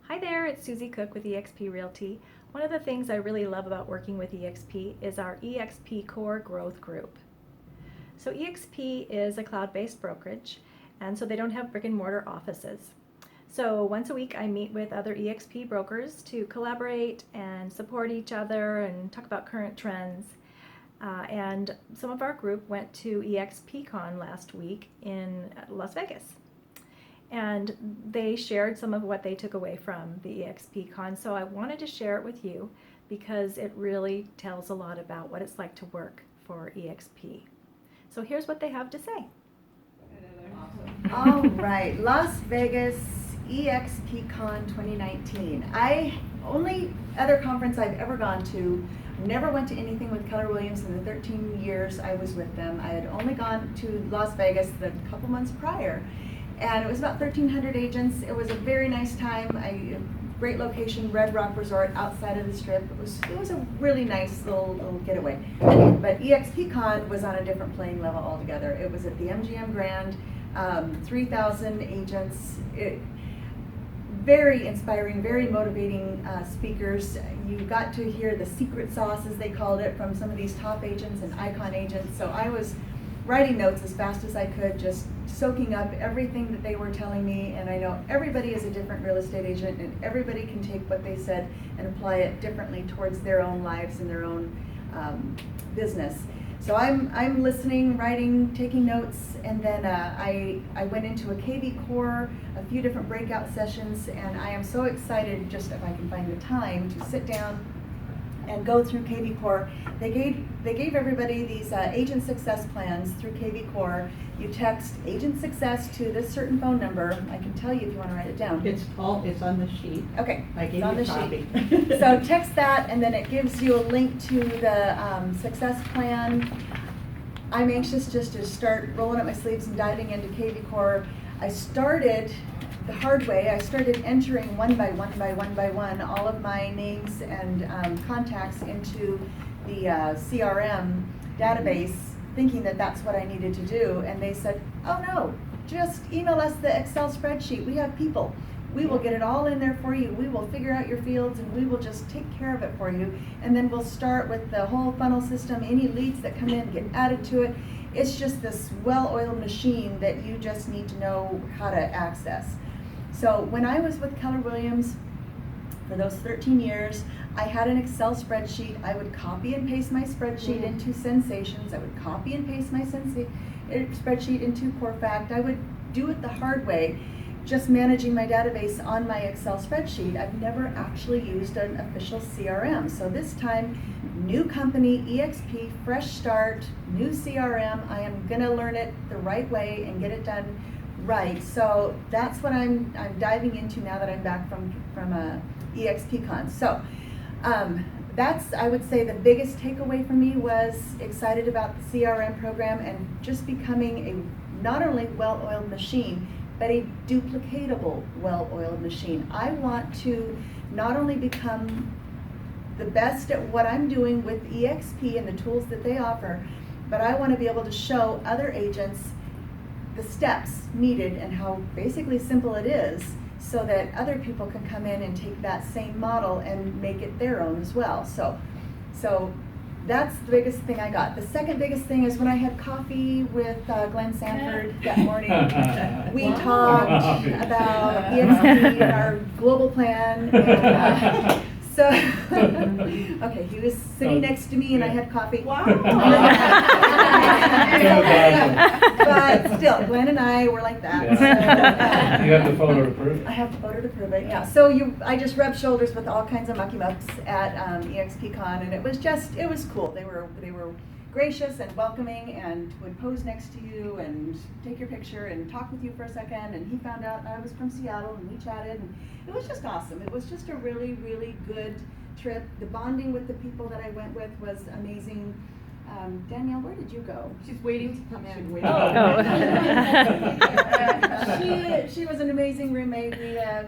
Hi there, it's Susie Cook with eXp Realty. One of the things I really love about working with eXp is our eXp Core Growth Group. So eXp is a cloud-based brokerage, and so they don't have brick and mortar offices. So once a week I meet with other eXp brokers to collaborate and support each other and talk about current trends. And some of our group went to eXpCon last week in Las Vegas. And they shared some of what they took away from the eXpCon, so I wanted to share it with you because it really tells a lot about what it's like to work for eXp. So here's what they have to say. All right, Las Vegas eXpCon 2019. Only other conference I've ever gone to, never went to anything with Keller Williams in the 13 years I was with them. I had only gone to Las Vegas the couple months prior. And it was about 1,300 agents. It was a very nice time. Great location, Red Rock Resort outside of the Strip. It was a really nice little getaway. But eXpCon was on a different playing level altogether. It was at the MGM Grand, 3,000 agents. Very inspiring, very motivating speakers. You got to hear the secret sauce, as they called it, from some of these top agents and icon agents. So I was writing notes as fast as I could, just soaking up everything that they were telling me. And I know everybody is a different real estate agent, and everybody can take what they said and apply it differently towards their own lives and their own business. So I'm listening, writing, taking notes, and then I went into a KV Core, a few different breakout sessions, and I am so excited, just if I can find the time, to sit down and go through KV Core. They gave everybody these agent success plans through KV Core. You text agent success to this certain phone number. I can tell you if you want to write it down. It's on the sheet. Okay, I gave it's on you the a copy. sheet. So text that, and then it gives you a link to the success plan. I'm anxious just to start rolling up my sleeves and diving into KV Core. I started the hard way. I started entering one by one all of my names and contacts into the CRM database, thinking that that's what I needed to do. And they said, oh no, just email us the Excel spreadsheet. We have people. We will get it all in there for you. We will figure out your fields, and we will just take care of it for you. And then we'll start with the whole funnel system. Any leads that come in get added to it. It's just this well-oiled machine that you just need to know how to access. So when I was with Keller Williams for those 13 years, I had an Excel spreadsheet. I would copy and paste my spreadsheet into Sensations. I would copy and paste my spreadsheet into CoreFact. I would do it the hard way, just managing my database on my Excel spreadsheet. I've never actually used an official CRM. So this time, new company, eXp, fresh start, new CRM. I am gonna learn it the right way and get it done right. So that's what I'm diving into now that I'm back from eXpCon. So that's, I would say, the biggest takeaway for me was excited about the CRM program and just becoming a not only well-oiled machine, but a duplicatable well-oiled machine. I want to not only become the best at what I'm doing with eXp and the tools that they offer, but I want to be able to show other agents the steps needed and how basically simple it is, so that other people can come in and take that same model and make it their own as well. So that's the biggest thing I got. The second biggest thing is when I had coffee with Glenn Sanford that morning, we talked about eXp and our global plan. And, okay, he was sitting next to me and I had coffee. Wow. But still, Glenn and I were like that. Yeah. So, You have the photo to prove it? I have the photo to prove it, yeah. So I just rubbed shoulders with all kinds of mucky-mucks at eXpCon, and it was cool. They were gracious and welcoming and would pose next to you and take your picture and talk with you for a second. And he found out I was from Seattle, and we chatted, and it was just awesome. It was just a really, really good trip. The bonding with the people that I went with was amazing. Danielle, where did you go? She's waiting to come in. She was an amazing roommate.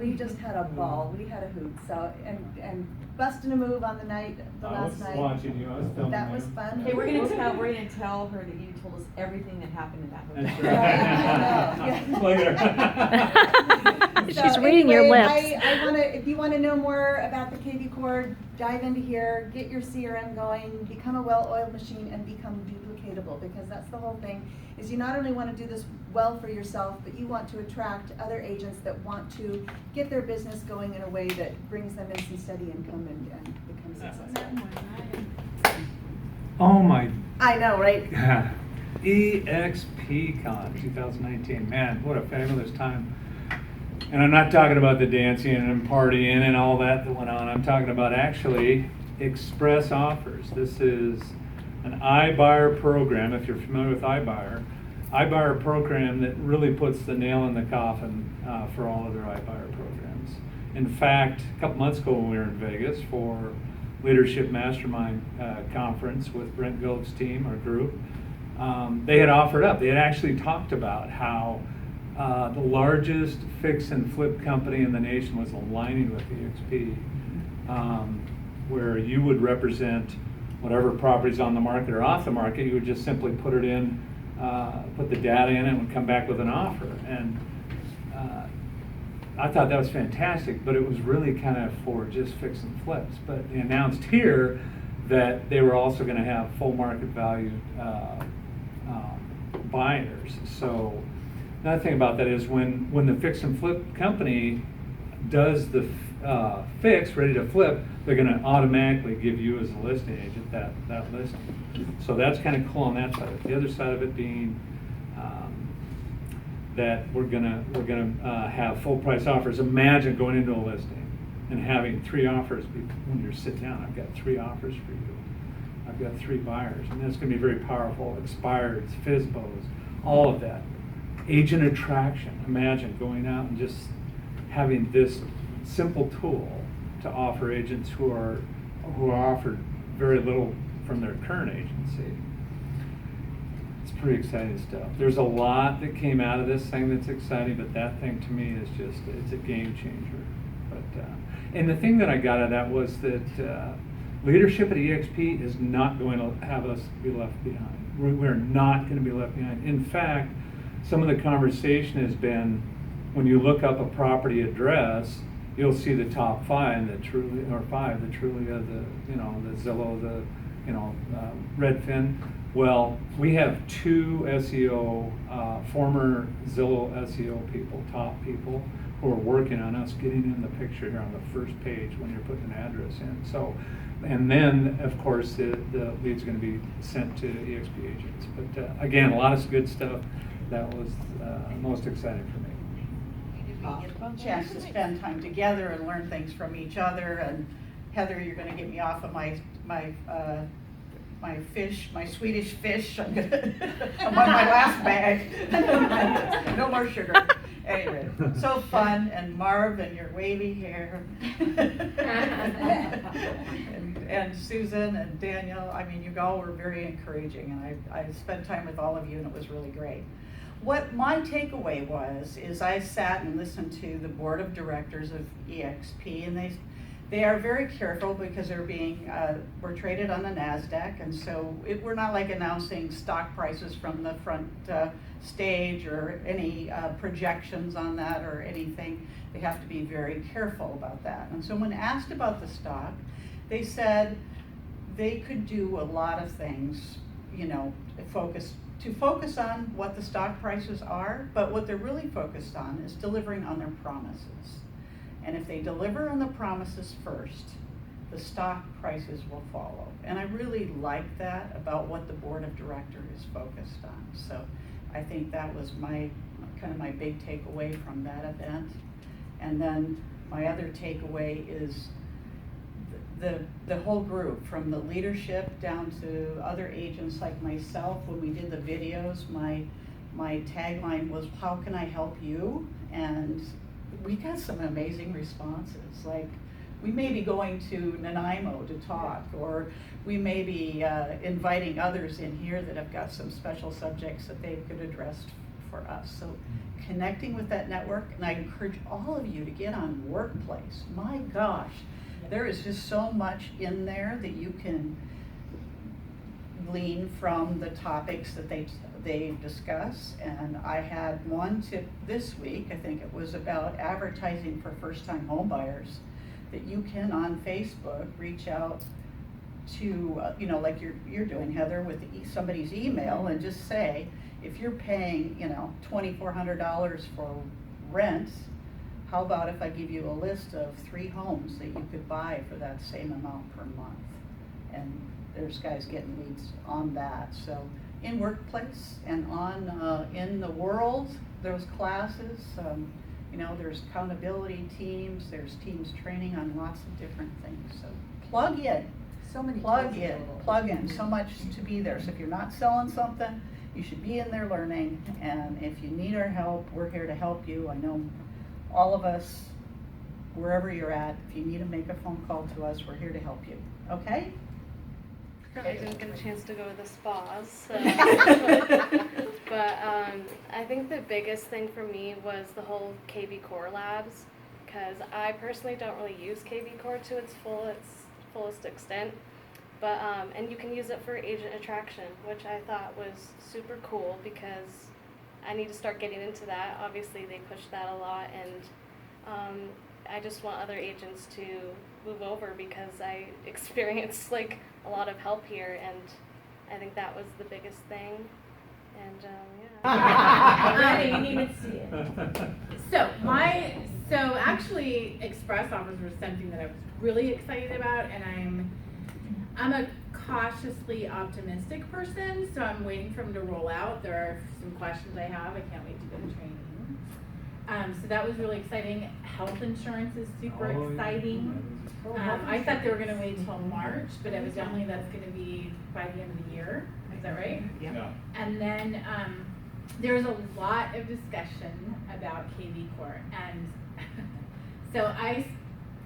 We just had a ball. We had a hoot. So and busting a move on the last night. I was watching you. I was filming That was you. fun. Hey, we're gonna tell her that you told us everything that happened in that hotel. That's right. Later. She's reading your lips. I wanna, if you wanna know more about the KV Core, dive into here, get your CRM going, become a well-oiled machine, and become duplicatable, because that's the whole thing, is you not only wanna do this well for yourself, but you want to attract other agents that want to get their business going in a way that brings them in some steady income and become successful. Oh my, I know, right? eXpCon 2019, man, what a fabulous time. And I'm not talking about the dancing and partying and all that went on. I'm talking about actually express offers. This is an iBuyer program, if you're familiar with iBuyer program that really puts the nail in the coffin for all other iBuyer programs. In fact, a couple months ago when we were in Vegas for Leadership Mastermind conference with Brent Gove's team, our group, they had offered up. They had actually talked about how the largest fix and flip company in the nation was aligning with eXp, where you would represent whatever properties on the market or off the market. You would just simply put it in, put the data in, and would come back with an offer. And I thought that was fantastic, but it was really kind of for just fix and flips. But they announced here that they were also going to have full market value buyers. So another thing about that is when the fix and flip company does the fix, ready to flip, they're going to automatically give you as a listing agent that listing. So that's kind of cool on that side of it. The other side of it being that we're gonna have full price offers. Imagine going into a listing and having 3 offers when you sit down. I've got 3 offers for you. I've got 3 buyers, and that's going to be very powerful. Expireds, FSBOs, all of that. Agent attraction. Imagine going out and just having this simple tool to offer agents who are offered very little from their current agency. It's pretty exciting stuff. There's a lot that came out of this thing that's exciting, but that thing to me is just, it's a game changer. But and the thing that I got out of that was that leadership at eXp is not going to have us be left behind. We're not going to be left behind. In fact, some of the conversation has been, when you look up a property address, you'll see the top 5 that truly, or 5 that truly are the, the Zillow, the, Redfin. Well, we have 2 SEO, former Zillow SEO people, top people, who are working on us getting in the picture here on the first page when you're putting an address in. So, and then, of course, the lead's going to be sent to eXp agents. But again, a lot of good stuff. That was most exciting for me. Chance to spend time together and learn things from each other. And Heather, you're going to get me off of my Swedish fish. I'm on my last bag. No more sugar. Anyway, so fun. And Marv and your wavy hair. and Susan and Daniel. I mean, you all were very encouraging, and I spent time with all of you, and it was really great. What my takeaway is I sat and listened to the board of directors of eXp, and they are very careful because they're we're traded on the NASDAQ, and so we're not like announcing stock prices from the front stage or any projections on that or anything. They have to be very careful about that. And so when asked about the stock, they said they could do a lot of things, to focus on what the stock prices are, but what they're really focused on is delivering on their promises. And if they deliver on the promises first, the stock prices will follow. And I really like that about what the board of directors is focused on. So I think that was my big takeaway from that event. And then my other takeaway is the whole group, from the leadership down to other agents like myself. When we did the videos, my tagline was, "How can I help you?" And we got some amazing responses. Like, we may be going to Nanaimo to talk, or we may be inviting others in here that have got some special subjects that they could address for us. So connecting with that network, and I encourage all of you to get on Workplace. My gosh, there is just so much in there that you can glean from the topics that they they discuss, and I had one tip this week, I think it was about advertising for first-time home buyers, that you can on Facebook reach out to, like you're doing, Heather, with somebody's email, and just say, if you're paying, $2,400 for rent, how about if I give you a list of 3 homes that you could buy for that same amount per month? And there's guys getting leads on that. So in workplace and on in the world, there's classes, there's accountability teams, there's teams training on lots of different things. So plug in. So many Plug tools in, available. plug in, so much to be there. So if you're not selling something, you should be in there learning, and if you need our help, we're here to help you. I know all of us, wherever you're at, if you need to make a phone call to us, we're here to help you, okay? I didn't get a chance to go to the spas, so. But I think the biggest thing for me was the whole KV Core labs, because I personally don't really use KV Core to its fullest extent, but and you can use it for agent attraction, which I thought was super cool because I need to start getting into that. Obviously they push that a lot, and I just want other agents to move over because I experienced like a lot of help here, and I think that was the biggest thing. And I didn't even see it. So actually express offers were something that I was really excited about, and I'm a cautiously optimistic person, so I'm waiting for them to roll out. There are some questions I have. I can't wait to go to training. So that was really exciting. Health insurance is super exciting. I thought they were going to wait till March, but evidently that's going to be by the end of the year. Is that right? Yeah. And then there's a lot of discussion about KV Core, and so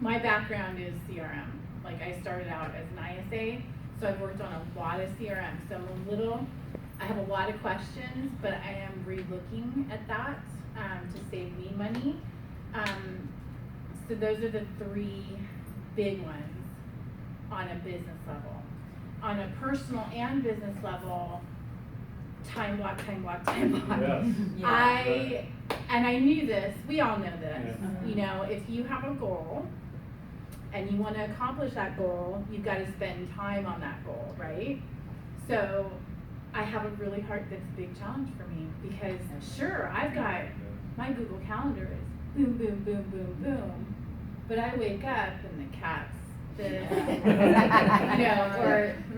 my background is CRM. Like I started out as an ISA, so I've worked on a lot of CRM. So I have a lot of questions, but I am re-looking at that to save me money. So those are the 3 big ones on a business level. On a personal and business level, time block. Yes. And I knew this, we all know this, Yeah. If you have a goal and you want to accomplish that goal, you've got to spend time on that goal, right? So I have a really that's a big challenge for me, because sure, I've got, my Google Calendar is boom, boom, boom, boom, boom, but I wake up and the cat's this,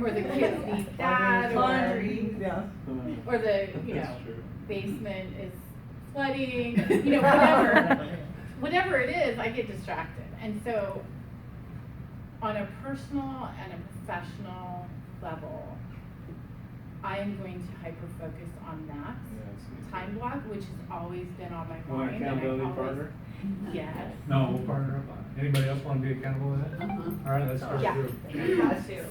or the kids need that, or the, That's true. basement is flooding, whatever it is, I get distracted. And so on a personal and a professional level, I am going to hyper focus on that time block, which has always been on my Want mind. an accountability partner? Yes. No, we'll partner up on it. Anybody else want to be accountable with that? All right, let's go Yeah. through.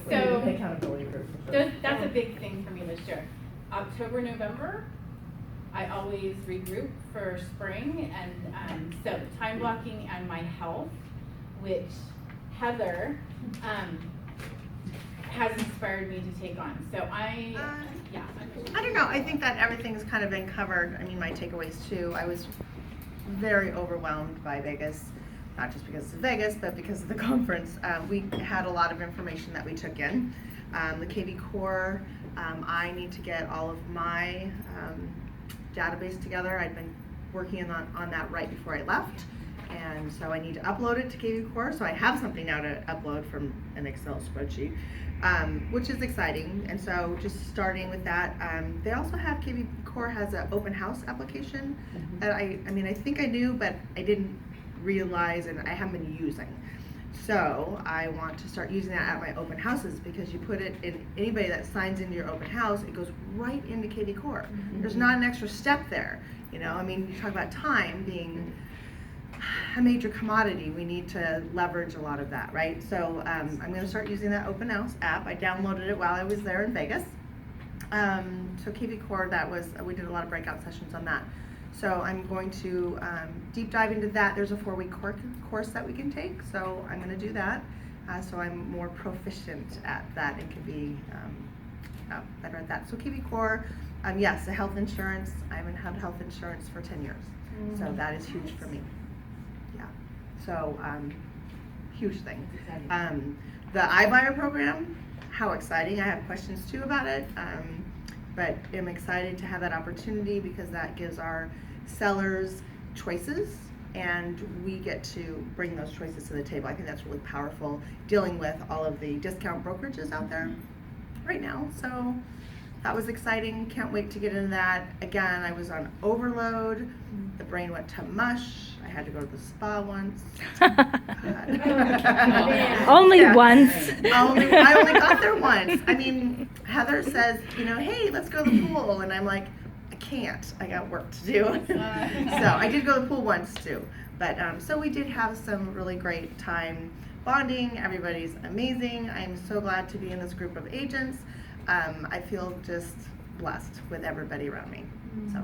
So accountability group. for sure. that's a big thing for me this year. October, November, I always regroup for spring, and so time blocking and my health, which Heather has inspired me to take on. So I don't know, I think that everything's kind of been covered. I mean, my takeaways too. I was very overwhelmed by Vegas, not just because it's Vegas, but because of the conference. We had a lot of information that we took in. The KV Core, I need to get all of my database together. I'd been working on that right before I left, and so I need to upload it to KV Core. So I have something now to upload from an Excel spreadsheet, which is exciting. And so just starting with that, they also have, KV Core has an open house application that I mean, I think I knew, but I didn't realize, and I haven't been using. So I want to start using that at my open houses, because you put it in, anybody that signs into your open house, it goes right into KV Core. There's not an extra step there. I mean, you talk about time being a major commodity. We need to leverage a lot of that, right? So I'm going to start using that open house app. I downloaded it while I was there in Vegas. So KV Core, we did a lot of breakout sessions on that. So I'm going to deep dive into that. There's a 4-week course that we can take, so I'm going to do that. So I'm more proficient at that and can be better at that. So KV Core, yes, the health insurance. I haven't had health insurance for 10 years, so that is huge for me. Yeah, so huge thing. The iBuyer program, how exciting! I have questions too about it, but I'm excited to have that opportunity because that gives our sellers choices, and we get to bring those choices to the table. I think that's really powerful, dealing with all of the discount brokerages out there right now. So that was exciting. Can't wait to get into that. Again, I was on overload. The brain went to mush. I had to go to the spa once. Only Yeah. once. I only got there once. I mean, Heather says, hey, let's go to the pool. And I'm like, I can't. I got work to do. So I did go to the pool once too. But so we did have some really great time bonding. Everybody's amazing. I'm so glad to be in this group of agents. I feel just blessed with everybody around me. So.